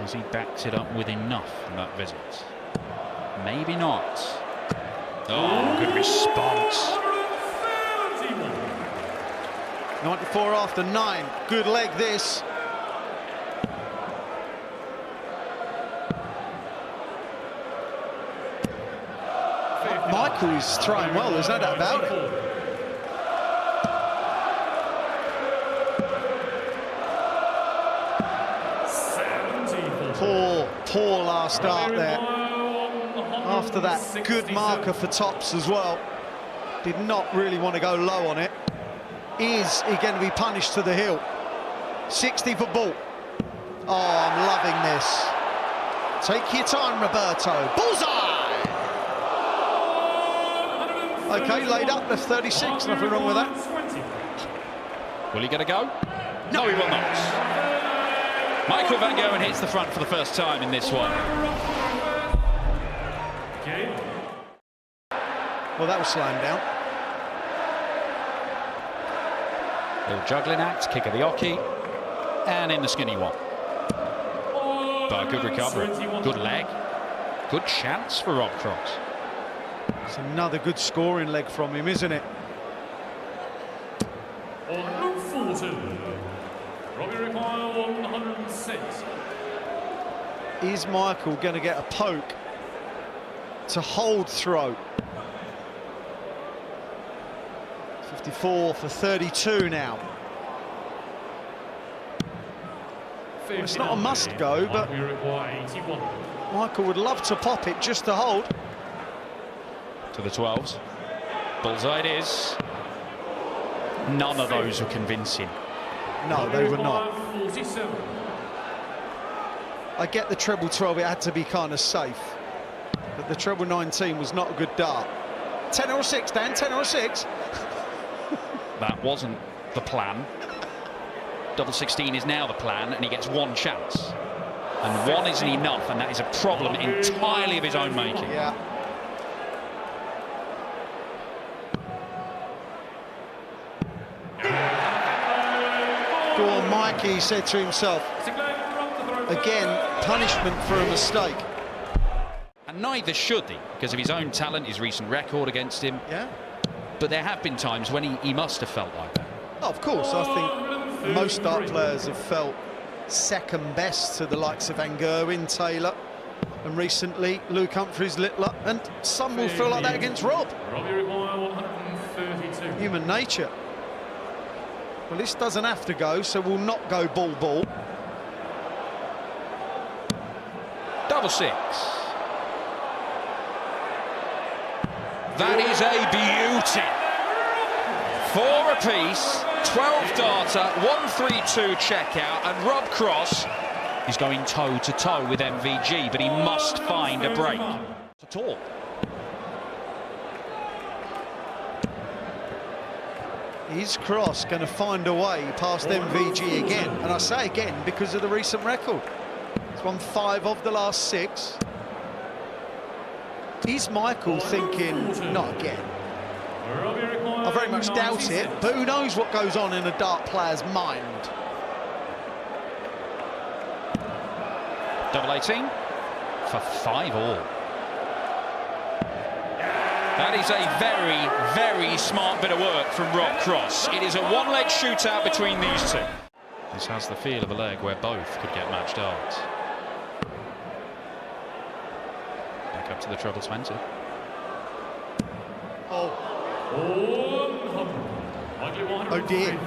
Has he backed it up with enough in that visit? Maybe not. Oh, good response. 94 after 9. Good leg this. Michael is throwing well, there's no doubt about it. Poor last start there. After that, good marker for tops as well. Did not really want to go low on it. Is he going to be punished to the hill? 60 for ball. Oh, I'm loving this. Take your time, Roberto. Bullseye! Okay, laid up, left 36, nothing wrong with that. Will he get a go? No, he will not. Michael van Gerwen hits the front for the first time in this one. Well, that was slammed down. Little juggling act, kick of the hockey, and in the skinny one. But good recovery, good leg, good chance for Rob Cross. It's another good scoring leg from him, isn't it? Robbie 106. Is Michael going to get a poke to hold throw? 54 for 32 now. Well, it's not a must go, but Michael would love to pop it just to hold. To the 12s. Bullseye it is. None of those were convincing. No, they were not. I get the treble 12, it had to be kind of safe. But the treble 19 was not a good dart. 10 or 6, Dan, 10 or 6. That wasn't the plan. Double 16 is now the plan, and he gets one chance. And one isn't enough, and that is a problem entirely of his own making. Yeah. Go on, Mikey, he said to himself. Again, punishment for a mistake. And neither should he, because of his own talent, his recent record against him. Yeah. But there have been times when he must have felt like that. Oh, of course, I think most dart players have felt second best to the likes of Van Gerwen, Taylor, and recently Luke Humphries, Littler, and some will feel like that against Rob. Human nature. Well, this doesn't have to go, so we'll not go ball. Double 6. That is a beauty. 4 apiece, 12 darter, 1-3-2 checkout, and Rob Cross is going toe-to-toe with MVG, but he must find a break. At all. Is Cross going to find a way past MVG again? And I say again because of the recent record. He's won 5 of the last 6. Is Michael thinking, not again? I very much doubt it, but who knows what goes on in a dart player's mind. Double 18 for 5 all. That is a very, very smart bit of work from Rob Cross. It is a one-leg shootout between these two. This has the feel of a leg where both could get matched darts. Back up to the treble 20. Oh dear.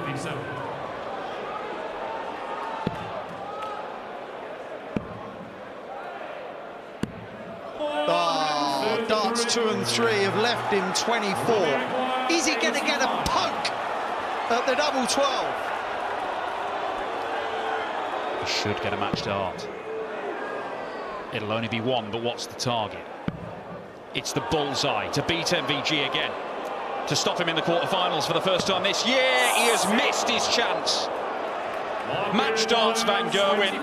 Oh, darts 2 and 3 have left him 24. Is he going to get a poke at the double 12? He should get a matched dart. It'll only be one, but what's the target? It's the bullseye to beat MVG again. To stop him in the quarterfinals for the first time this year. He has missed his chance. Match darts Van Gerwen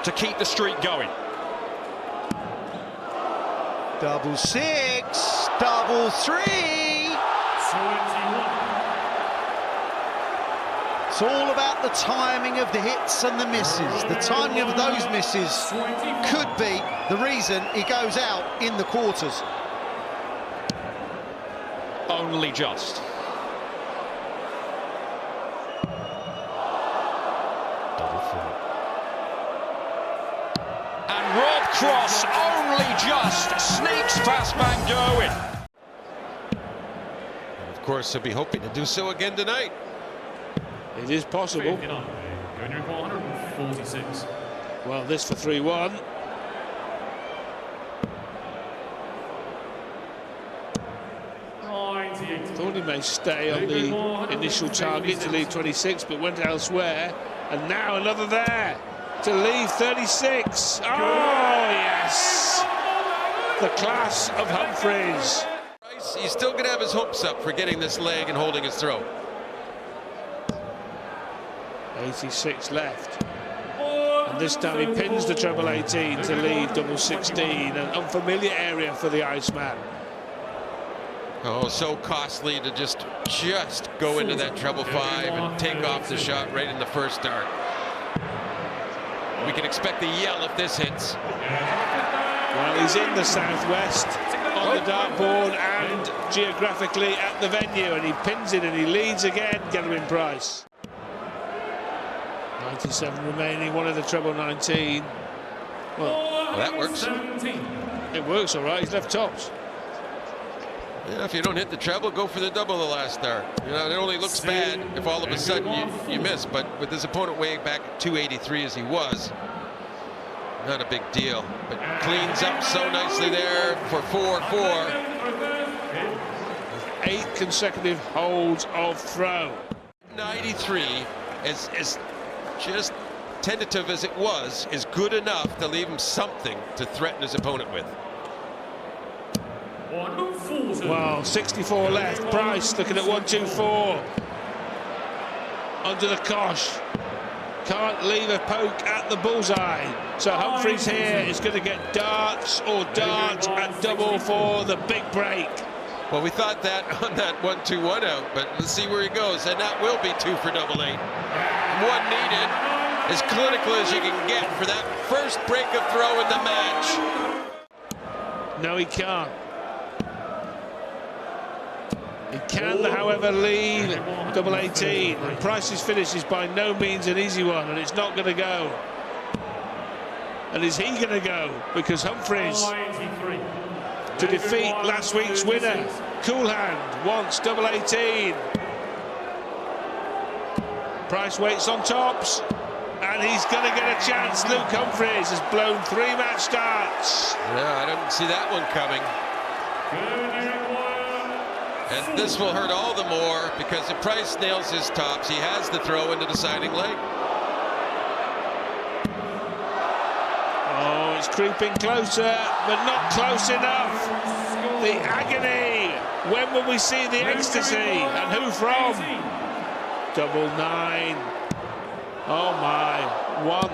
to keep the streak going. Double 6, double 3. It's all about the timing of the hits and the misses. The timing of those misses could be the reason he goes out in the quarters. Only just. Double four. And Rob Cross, only just, sneaks past Van Gerwen. Of course, he'll be hoping to do so again tonight. It is possible. Going to 146. Well, this for 3-1. Thought he may stay on the initial target to leave 26, but went elsewhere. And now another there to leave 36. Oh, yes! The class of Humphreys. He's still going to have his hopes up for getting this leg and holding his throw. 86 left. And this time he pins the treble 18 to leave double 16. An unfamiliar area for the Iceman. Oh, so costly to just go into that treble 5 and take off the shot right in the first dart. We can expect a yell if this hits. Well, he's in the southwest on the dartboard and geographically at the venue, and he pins it and he leads again. Gerwyn Price. 97 remaining, one of the treble 19. Well, that works. It works all right. He's left tops. Yeah, if you don't hit the treble, go for the double the last dart. You know, it only looks bad if all of a sudden you miss, but with his opponent way back at 283 as he was, not a big deal. But cleans up so nicely there for 4-4. 8 consecutive holds of throw. 93 is just tentative as it was, is good enough to leave him something to threaten his opponent with. Well, 64 left. Price looking at 1-2-4. Under the cosh. Can't leave a poke at the bullseye. So Humphreys here is going to get darts or dart and double for the big break. Well, we thought that on that 1-2-1 out, but let's see where he goes. And that will be 2 for double 8. One needed, as clinical as you can get for that first break of throw in the match. No, he can't. He can, however, leave double 18. And Price's finish is by no means an easy one, and it's not going to go. And is he going to go? Because Humphreys, to defeat last week's winner, Coolhand, wants double 18. Price waits on tops, and he's going to get a chance. Luke Humphreys has blown 3 match starts. Yeah, I didn't see that one coming. And this will hurt all the more because if Price nails his tops, he has the throw in the deciding leg. Oh, it's creeping closer, but not close enough. The agony. When will we see the ecstasy? And who from? Double 9. Oh my. 1.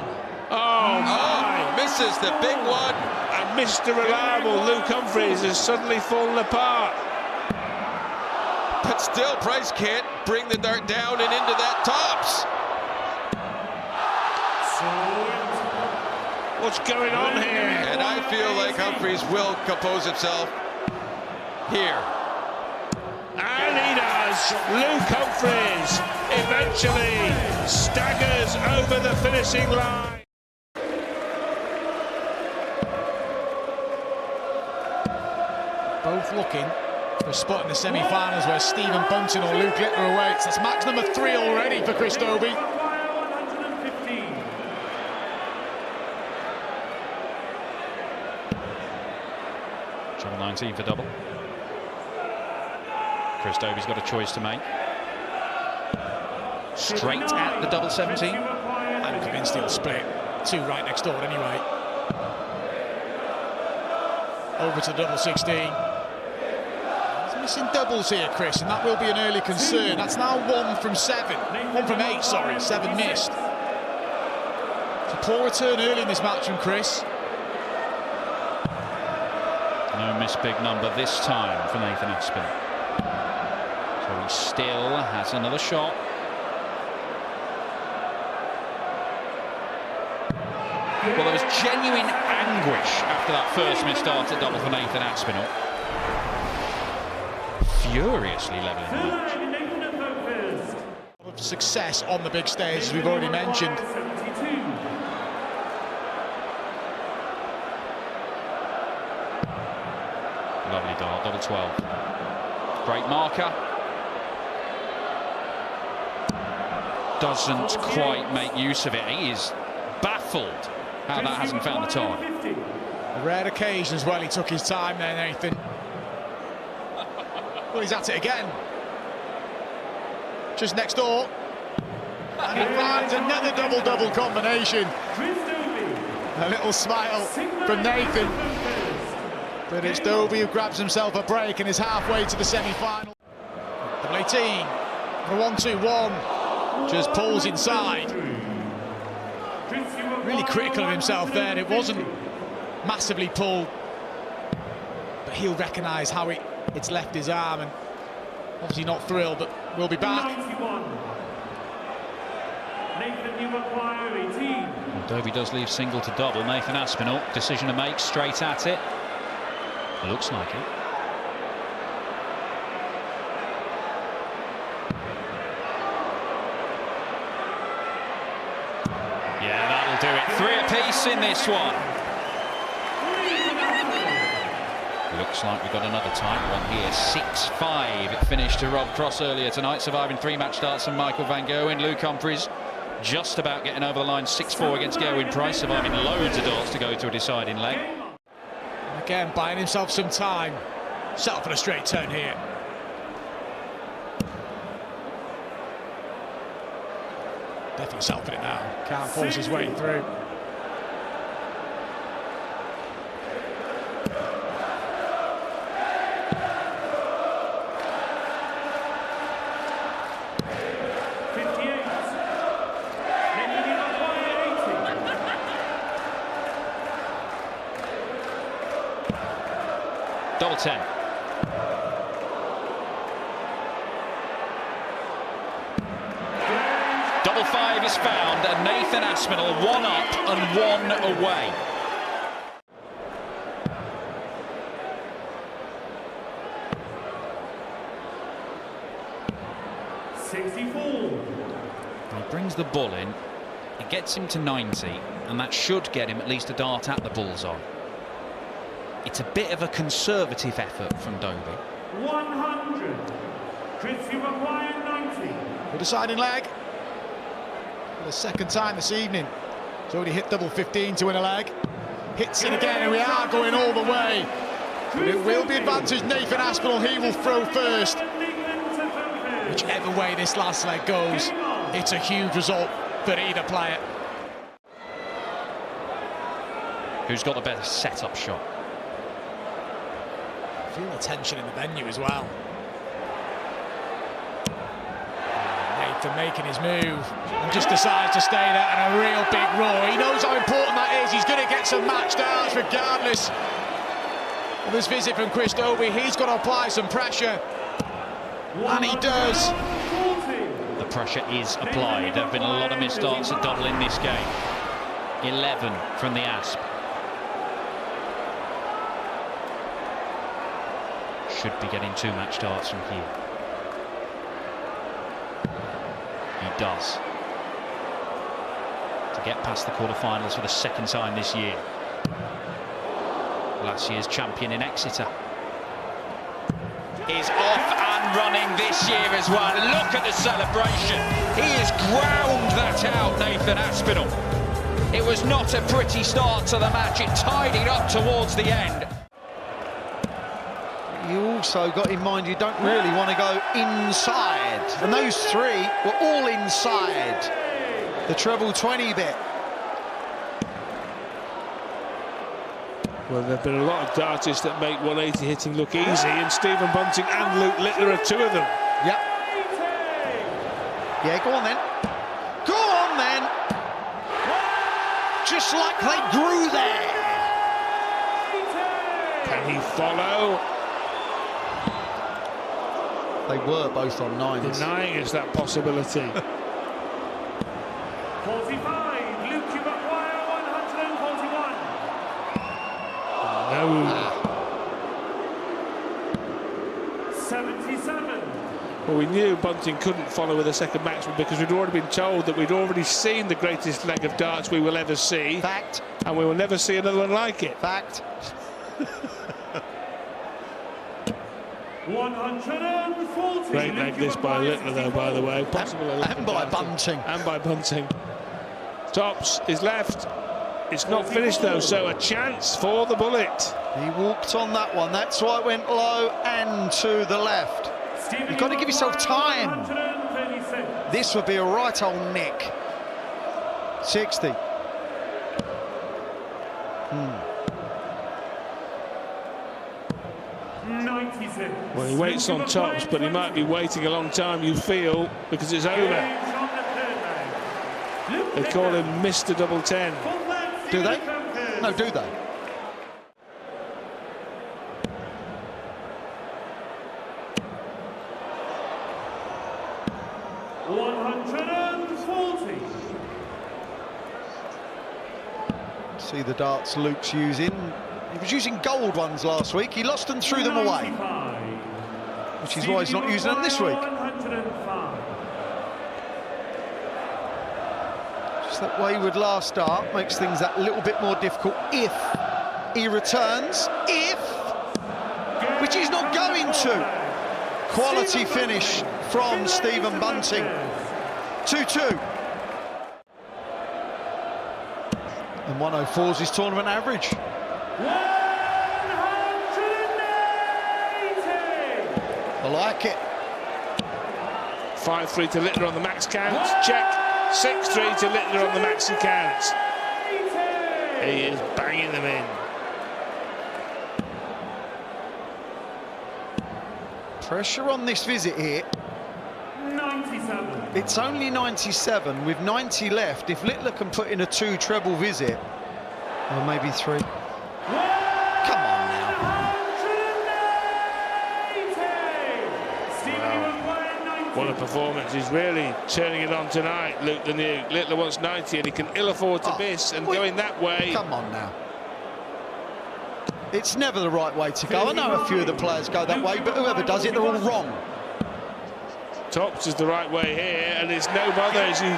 Oh my. Misses the big one. And Mr. Reliable Luke Humphreys has suddenly fallen apart. But still, Price can't bring the dart down and into that tops. What's going on here? And I feel like Humphreys will compose himself here. And he does. Luke Humphreys eventually staggers over the finishing line. Both looking for a spot in the semi-finals where Stephen Bunting or Luke Littler awaits. That's match number 3 already for Chris Dobie. Treble 19 for double. Chris Dobie's got a choice to make. Straight at the double 17. I'm convinced he'll split. 2 right next door anyway. Over to double 16. Missing doubles here, Chris, and that will be an early concern. That's now 1 from 7. 1 from 8, sorry. 7 missed. It's a poor return early in this match from Chris. No miss big number this time for Nathan Aspin. So he still has another shot. Well, there was genuine anguish after that first missed start at double for Nathan Aspinall. Furiously levelling the match. Of success on the big stage, as we've already mentioned. Lovely dart, double 12. Great marker. Doesn't quite make use of it. He is baffled how that hasn't found the target. A rare occasion as well, he took his time there, Nathan. Well, he's at it again. Just next door. And he finds another double-double combination. A little smile from Nathan. But it's Dobie who grabs himself a break and is halfway to the semi-final. Double 18. For 1-2-1. Just pulls inside. Really critical of himself there. It wasn't massively pulled. But he'll recognise how it's left his arm, and obviously not thrilled, but we'll be back. Dobie does leave single to double. Nathan Aspinall, decision to make, straight at it. Looks like it. Yeah, that'll do it. 3 apiece in this one. Looks like we've got another tight one here. 6-5 it finished to Rob Cross earlier tonight, surviving 3 match starts from Michael van Gerwen. Luke Humphries just about getting over the line, 6-4 against Gerwin Price, surviving loads of darts to go to a deciding leg. Again, buying himself some time. Set up for a straight turn here. Definitely set for it now. Can't force his way through. Double 10. Double 5 is found, and Nathan Aspinall 1 up and 1 away. He brings the ball in, it gets him to 90, and that should get him at least a dart at the bullseye. It's a bit of a conservative effort from Dobie. 100. Chris, you require 90. The deciding leg. For the second time this evening. He's already hit double 15 to win a leg. Hits it again, and we are going all the way. But it will be advantage Nathan Aspinall. He will throw first. Whichever way this last leg goes, it's a huge result for either player. Who's got the better set-up shot? Feel the tension in the venue as well. Nathan making his move and just decides to stay there, and a real big roar. He knows how important that is. He's going to get some match darts regardless of his visit from Chris Dobie. He's got to apply some pressure, and he does. The pressure is applied. There have been a lot of missed darts at double in this game. 11 from the Asp. Should be getting 2 match darts from here. He does. To get past the quarterfinals for the second time this year. Last year's champion in Exeter. Is off and running this year as well. Look at the celebration. He has ground that out, Nathan Aspinall. It was not a pretty start to the match. It tidied up towards the end. You also got in mind you don't really want to go inside, and those 3 were all inside the treble 20 bit. Well, there have been a lot of dartists that make 180 hitting look easy, and Stephen Bunting and Luke Littler are 2 of them. Yep. Yeah, go on then. Go on then. Just like they grew there. Can he follow? They were both on 9s. Denying us that possibility. 45. Luke, you require Well, we knew Bunting couldn't follow with a second maximum because we'd already been told that we'd already seen the greatest leg of darts we will ever see. Fact. And we will never see another one like it. Fact. 140. Great leg this by Littler, though, by the way. Possible And by Bunting. And by Bunting. Tops is left. It's not finished, though, so a chance for the bullet. He walked on that one. That's why it went low and to the left. You've got to give yourself time. This would be a right old nick. 60. Well, he waits on Tops, but he might be waiting a long time, you feel, because it's over. They call him Mr. Double 10. Do they? No, do they? See the darts Luke's using. He was using gold ones last week. He lost and threw them away, which is why he's not using them this week. Just that wayward last dart makes things that little bit more difficult if he returns. Which he's not going to. Quality finish from Stephen Bunting. 2-2. And 104 is his tournament average. 180. I like it. 5-3 to Littler on the max count. Check. 6-3 to Littler on the maxi count. He is banging them in. Pressure on this visit here. 97. It's only 97 with 90 left. If Littler can put in a 2 treble visit, or maybe 3. Come on now. What a performance. He's really turning it on tonight, Luke the Nuke. Littler wants 90 and he can ill afford to miss, and going that way. Come on now. It's never the right way to go. I know a few of the players go that way, but whoever does it, they're all wrong. Tops is the right way here, and it's no bother as he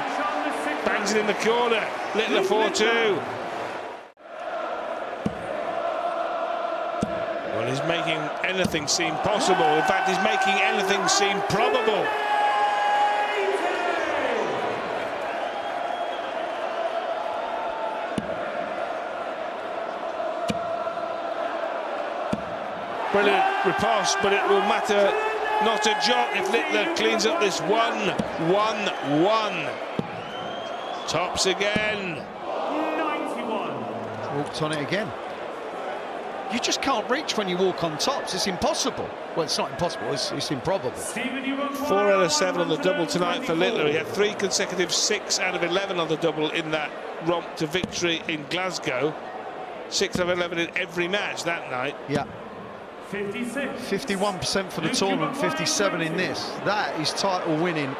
bangs it in the corner. Littler 4-2. Well, he's making anything seem possible. In fact, he's making anything seem probable. Brilliant riposte, but it will matter not a jot if Littler cleans up this 1-1-1. Tops again. 91. Walked on it again. You just can't reach when you walk on tops. It's impossible. Well, it's not impossible. It's improbable. 4 out of 7 on the double tonight for Littler. He had 3 consecutive 6 out of 11 on the double in that romp to victory in Glasgow. 6 out of 11 in every match that night. Yeah. 56. 51% for the tournament, 57 in this. That is title winning,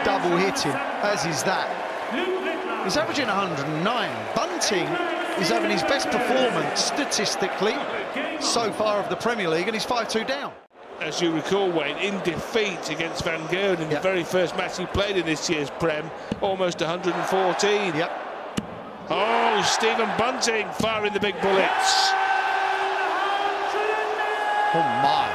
double hitting, as is that. He's averaging 109. Bunting is having his best performance statistically so far of the Premier League, and he's 5-2 down. As you recall, Wayne, in defeat against Van Gerwen in the very first match he played in this year's Prem, almost 114. Yep. Oh, Stephen Bunting firing the big bullets. Oh my.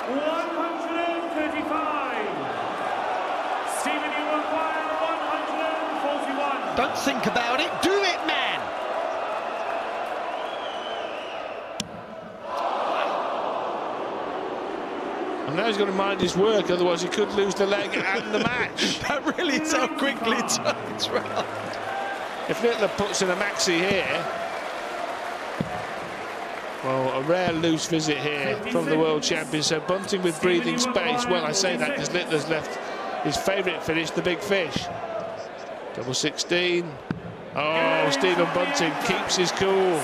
135. Stephen, you require 141. Don't think about it, do it, man! And now he's got to mind his work, otherwise he could lose the leg and the match. That really is how quickly it turns round. If Littler puts in a maxi here, well, a rare loose visit here from the world champion. So Bunting with breathing space. Well, I say that because Littler's left his favourite finish, the big fish. Double 16. Oh, Stephen Bunting keeps his cool.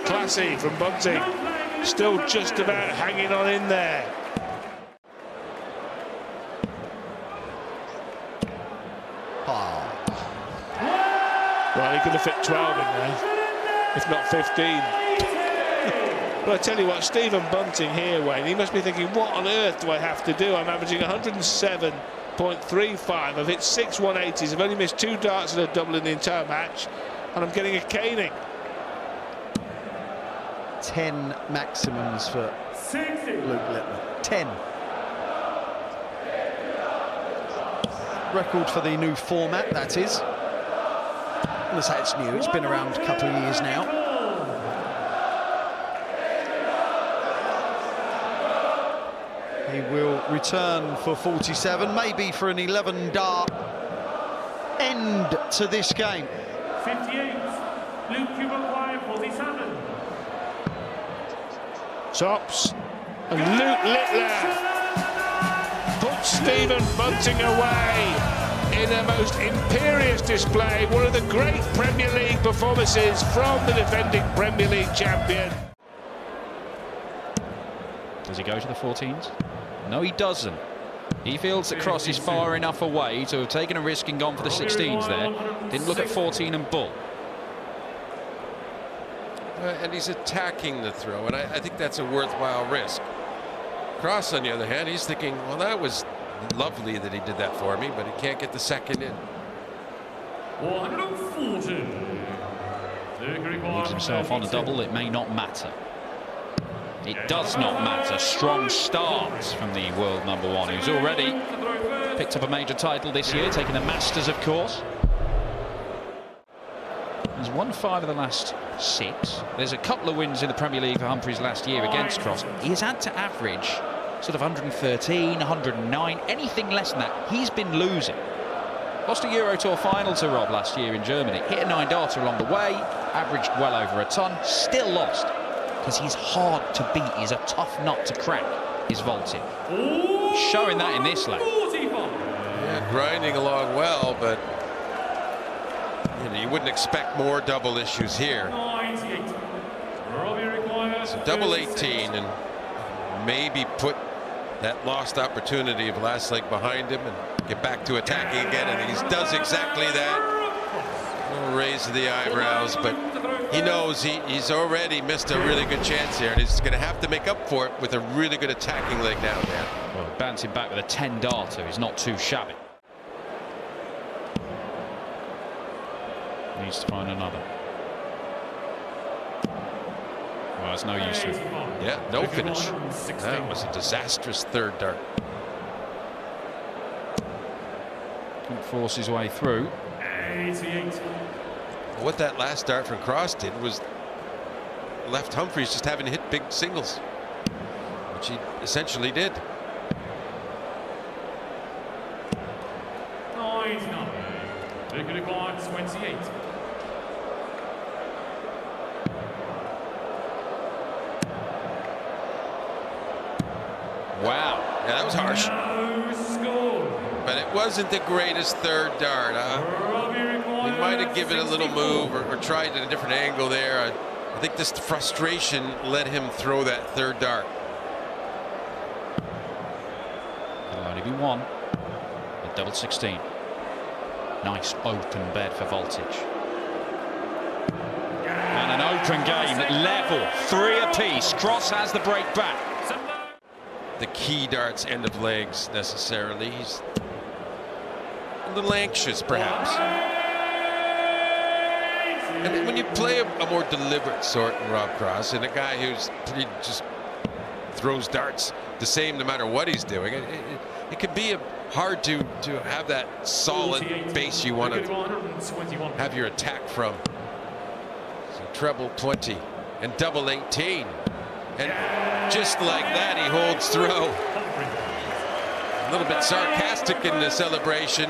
Classy from Bunting. Still just about hanging on in there. Oh. Well, he could have fit 12 in there, if not 15. But I tell you what, Stephen Bunting here, Wayne, he must be thinking, what on earth do I have to do? I'm averaging 107.35. I've hit 6 180s. I've only missed 2 darts and a double in the entire match, and I'm getting a caning. 10 maximums for 60. Luke Littler. 10. Record for the new format, that is. Let's say it's new. It's been around a couple of years now. He will return for 47, maybe for an 11-dart end to this game. 58. Luke, you require 47. Tops, and Luke Littler puts Stephen Bunting away in a most imperious display. One of the great Premier League performances from the defending Premier League champion. Does he go to the 14s? No, he doesn't. He feels that Cross is far enough away to have taken a risk and gone for the 16s there. Didn't look at 14 and bull. And he's attacking the throw, and I think that's a worthwhile risk. Cross, on the other hand, he's thinking, well, that was lovely that he did that for me, but he can't get the second in. 140. Leaves himself on a double. It may not matter. It does not matter. Strong starts from the world #1, who's already picked up a major title this year, taking the Masters, of course. He's won 5 of the last 6. There's a couple of wins in the Premier League for Humphries last year against Cross. He has had to average sort of 113, 109, anything less than that. He's been losing. Lost a Euro Tour final to Rob last year in Germany. Hit a 9-darter along the way, averaged well over a ton, still lost. Because he's hard to beat. He's a tough nut to crack, his vaulting. Showing that in this lap. Yeah, grinding along well, but you wouldn't expect more double issues here. 98. Robbie requires So double 18 and maybe put that lost opportunity of last leg behind him and get back to attacking again, and he does exactly that. A little raise of the eyebrows, but he knows he's already missed a really good chance here, and he's going to have to make up for it with a really good attacking leg now, Dan. Well, bouncing back with a 10-darter is not too shabby. Needs to find another. Well, it's no use to it. Yeah, no finish. That was a disastrous 3rd dart. Couldn't force his way through. 88. What that last dart from Cross did was left Humphries just having to hit big singles, which he essentially did. 99. Luke requires 28. Wow. Yeah, that was harsh. No score. But it wasn't the greatest 3rd dart. Robbie He requires might have given it a little 64. move or tried at a different angle there. I think this frustration let him throw that 3rd dart. It'll only be 1. A double 16. Nice open bed for voltage. And an open game, level, 3 apiece. Cross has the break back. The key darts end of legs necessarily. He's a little anxious perhaps. And then when you play a more deliberate sort in Rob Cross, and a guy who's just throws darts the same no matter what he's doing, it can be hard to have that solid base you want to have your attack from. So treble 20 and double 18. And just like that, he holds through. A little bit sarcastic in the celebration.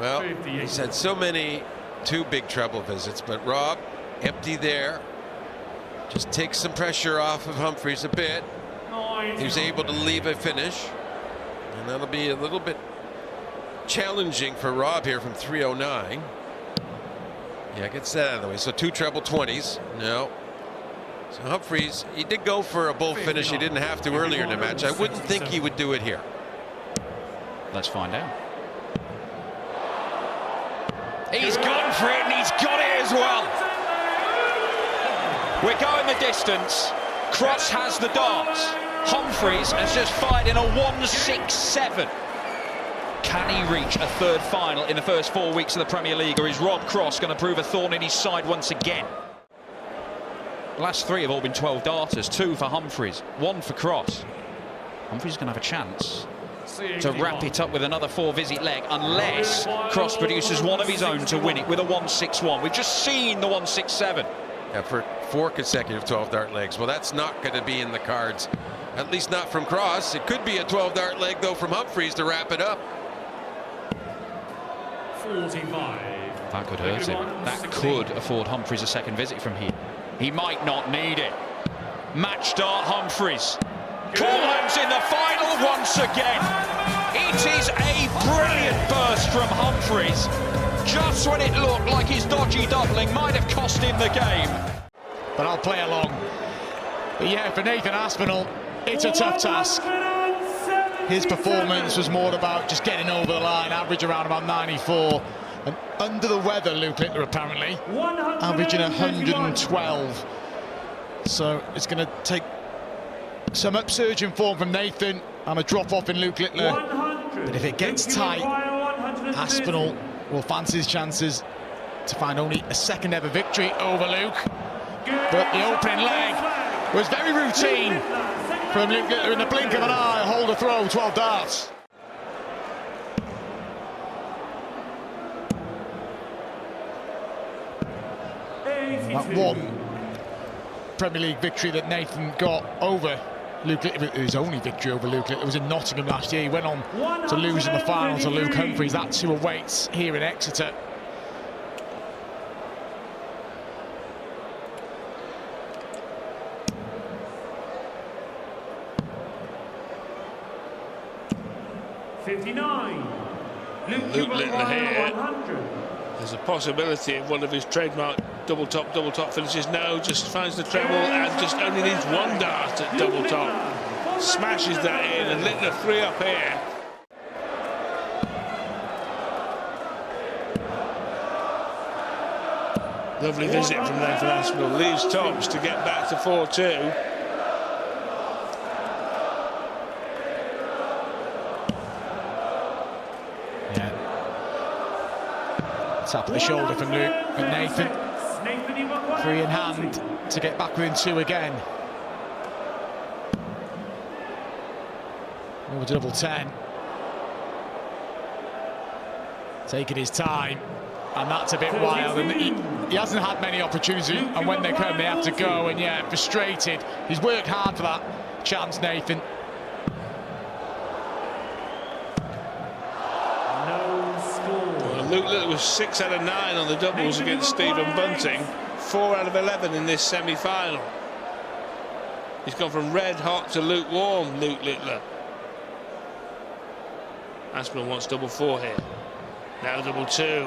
Well, he's had so many 2 big treble visits, but Rob, empty there. Just takes some pressure off of Humphries a bit. He was able to leave a finish. And that'll be a little bit challenging for Rob here from 309. Yeah, gets that out of the way. So 2 treble 20s. No. So Humphries, he did go for a bull finish. He didn't have to earlier in the match. I wouldn't think he would do it here. Let's find out. He's gone for it, and he's got it as well. We're going the distance. Cross has the darts. Humphreys has just fired in a 1.67. Can he reach a third final in the first 4 weeks of the Premier League, or is Rob Cross going to prove a thorn in his side once again? The last 3 have all been 12 darters, 2 for Humphreys, 1 for Cross. Humphreys is going to have a chance to wrap it up with another 4-visit leg, unless Cross produces one of his own to win it with a 1.61. We've just seen the 1.67. Yeah, for 4 consecutive 12-dart legs. Well, that's not going to be in the cards, at least not from Cross. It could be a 12-dart leg, though, from Humphreys to wrap it up. 45. That could hurt him. That could afford Humphreys a second visit from here. He might not need it. Match dart Humphreys. Corlands in the final once again. It is a brilliant burst from Humphreys. Just when it looked like his dodgy doubling might have cost him the game. But I'll play along. But yeah, for Nathan Aspinall, it's a tough task. His performance was more about just getting over the line, average around about 94. And under the weather, Luke Littler apparently, averaging 112. So it's going to take some upsurge in form from Nathan and a drop-off in Luke Littler. But if it gets tight, Aspinall will fancy his chances to find only a second ever victory over Luke. But the opening leg was very routine from Luke Littler. In the blink of an eye, hold a throw, 12 darts. That one Premier League victory that Nathan got over Luke Littler, his only victory over Luke Littler, was in Nottingham last year. He went on to lose in the final to Luke Humphreys. That's who awaits here in Exeter. Luke Littler here. There's a possibility of one of his trademark double top finishes. No, just finds the treble and just only needs 1 dart at double top. Smashes that in, and Littler 3 up here. Lovely visit from Nathan Aspinall. Leaves tops to get back to 4-2. Tap of the shoulder from Luke and Nathan. 3 in hand to get back within 2 again. Over to double 10. Taking his time, and that's a bit wild. And he hasn't had many opportunities, and when they come, they have to go. And yeah, frustrated. He's worked hard for that chance, Nathan. Luke Littler was 6 out of 9 on the doubles against Stephen Bunting, 4 out of 11 in this semi-final. He's gone from red hot to lukewarm, Luke Littler. Aspinall wants double 4 here. Now double 2.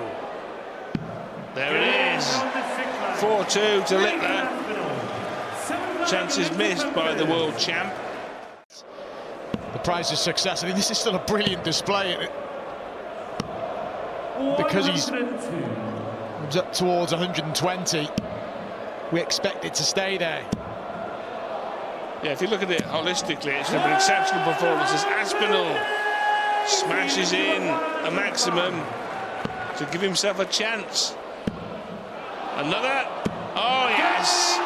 There it is. 4-2 to Littler. Chances missed by the world champ. The prize is success. I mean, this is still a brilliant display. Because he's up towards 120, we expect it to stay there. Yeah, if you look at it holistically, it's an exceptional performance as Aspinall smashes in a maximum to give himself a chance. Another. Oh, yes.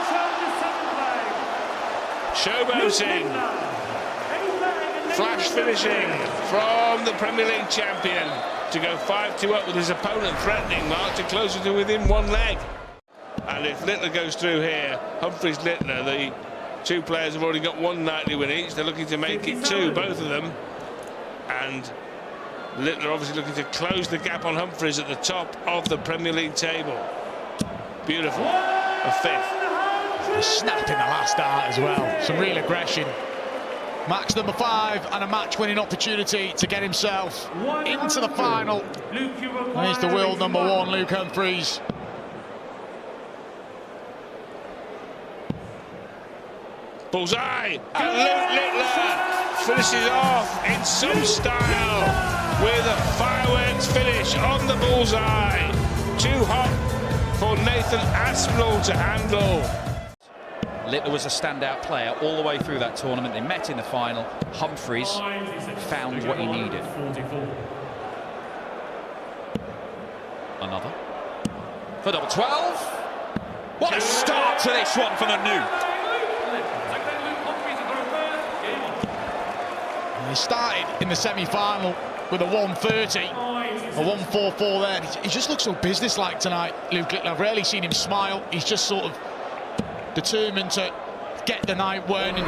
Showboating. Flash finishing from the Premier League champion to go 5-2 up with his opponent threatening Mark to closer to within 1 leg. And if Littler goes through here, Humphreys Littler, the 2 players have already got 1 nightly win each. They're looking to make it 2, both of them. And Littler obviously looking to close the gap on Humphreys at the top of the Premier League table. Beautiful. A 5th. A snap in the last dart as well. Some real aggression. Max number 5 and a match-winning opportunity to get himself into the final. And he's the world number 1, Luke Humphreys. Bullseye! And Luke Littler finishes off in some style with a fireworks finish on the bullseye. Too hot for Nathan Aspinall to handle. Littler was a standout player all the way through that tournament. They met in the final. Humphries found what he needed. 44. Another. For double 12. What a start to this one for the new. He started in the semi-final with a 130, a 144 there. He just looks so businesslike tonight, Luke Littler. I've rarely seen him smile. He's just sort of determined to get the night win and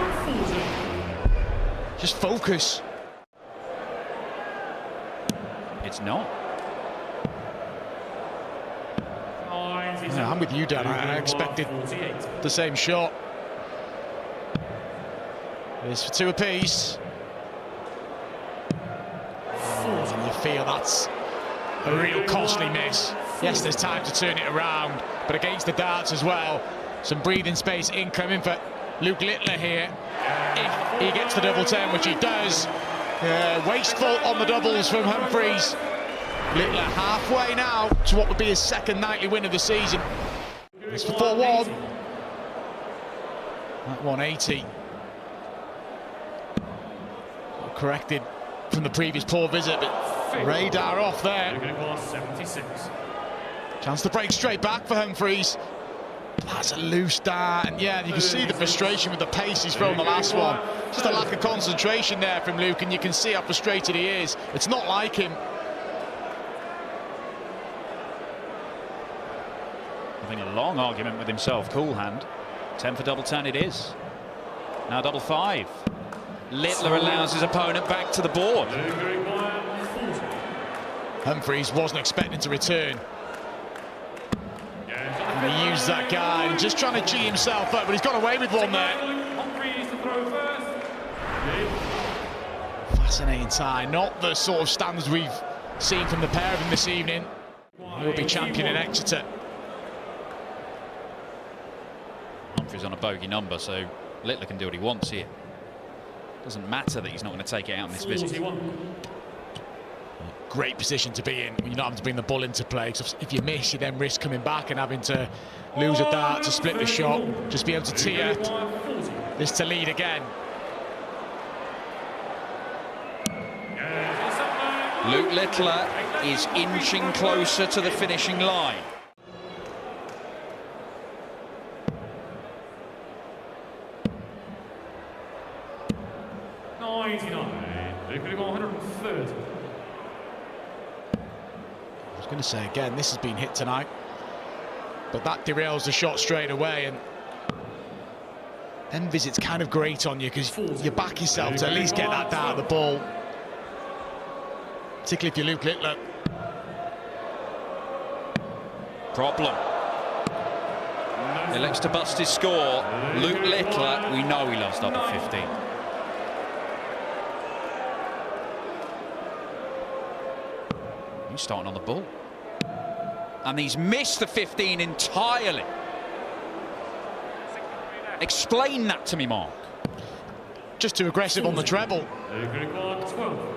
just focus. It's not. Yeah, I'm with you, Dan. I expected the same shot. It's for 2 apiece. And you feel that's a real costly miss. Yes, there's time to turn it around, but against the darts as well. Some breathing space incoming for Luke Littler here. If he gets the double 10, which he does. Wasteful on the doubles from Humphries. Littler halfway now to what would be his second nightly win of the season. It's for 4-1. That 180. Corrected from the previous poor visit, but radar off there. 76. Chance to break straight back for Humphries. That's a loose dart, and yeah, you can see the frustration with the pace he's thrown the last one. Just a lack of concentration there from Luke, and you can see how frustrated he is. It's not like him. Having a long argument with himself. Cool hand. 10 for double 10 it is. Now double 5. Littler allows his opponent back to the board. Humphries wasn't expecting to return. And he used that guy and just trying to G himself up, but he's got away with one there. Fascinating tie. Not the sort of standards we've seen from the pair of them this evening. He'll be champion in Exeter. Humphries on a bogey number, so Littler can do what he wants here. Doesn't matter that he's not going to take it out in this visit. Great position to be in when you're not having to bring the ball into play. So if you miss, you then risk coming back and having to lose a dart to split the shot. Just be able to tee up this to lead again. Luke Littler is inching closer to the finishing line. They could have gone 130. I was going to say again, this has been hit tonight, but that derails the shot straight away, and then visit's kind of great on you because you back yourself to at least get that down the ball, particularly if you're Luke Littler. Problem. He elects to bust his score. Luke Littler, we know he loves double 15. He's starting on the ball. And he's missed the 15 entirely. Explain that to me, Mark. Just too aggressive on the treble.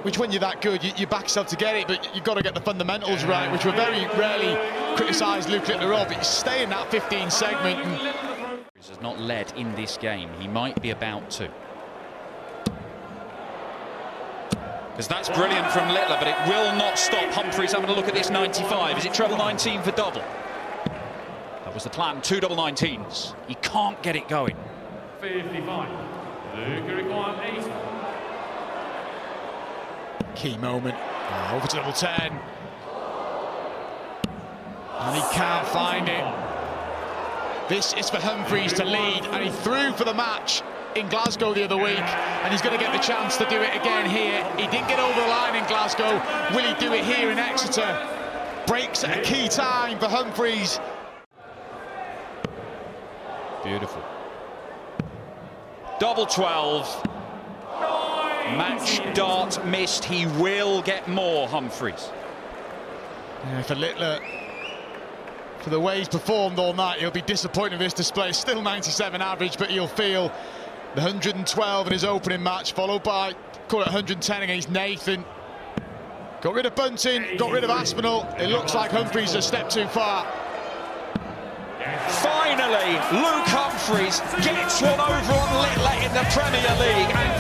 Which, when you're that good, you back yourself to get it, but you've got to get the fundamentals right, which were very rarely criticised Luke Littler of. But you stay in that 15 segment. He has not led in this game. He might be about to. Because that's brilliant from Littler, but it will not stop Humphries having a look at this 95. Is it treble 19 for double? That was the plan. 2 double 19s. He can't get it going. 55. Luke required 80. Key moment. Over to double 10. And he can't find it. This is for Humphries to lead, and he threw for the match in Glasgow the other week, and he's going to get the chance to do it again here. He didn't get over the line in Glasgow. Will he do it here in Exeter? Breaks at a key time for Humphries. Beautiful. Double 12. Match dart missed. He will get more, Humphries. Yeah, for Littler, for the way he's performed all night, he'll be disappointed with this display. Still 97 average, but he'll feel the 112 in his opening match, followed by, call it 110 against Nathan. Got rid of Bunting, got rid of Aspinall. It looks like Humphries a step too far. Finally, Luke Humphries Humphreys gets one over on Littler in the Premier League. And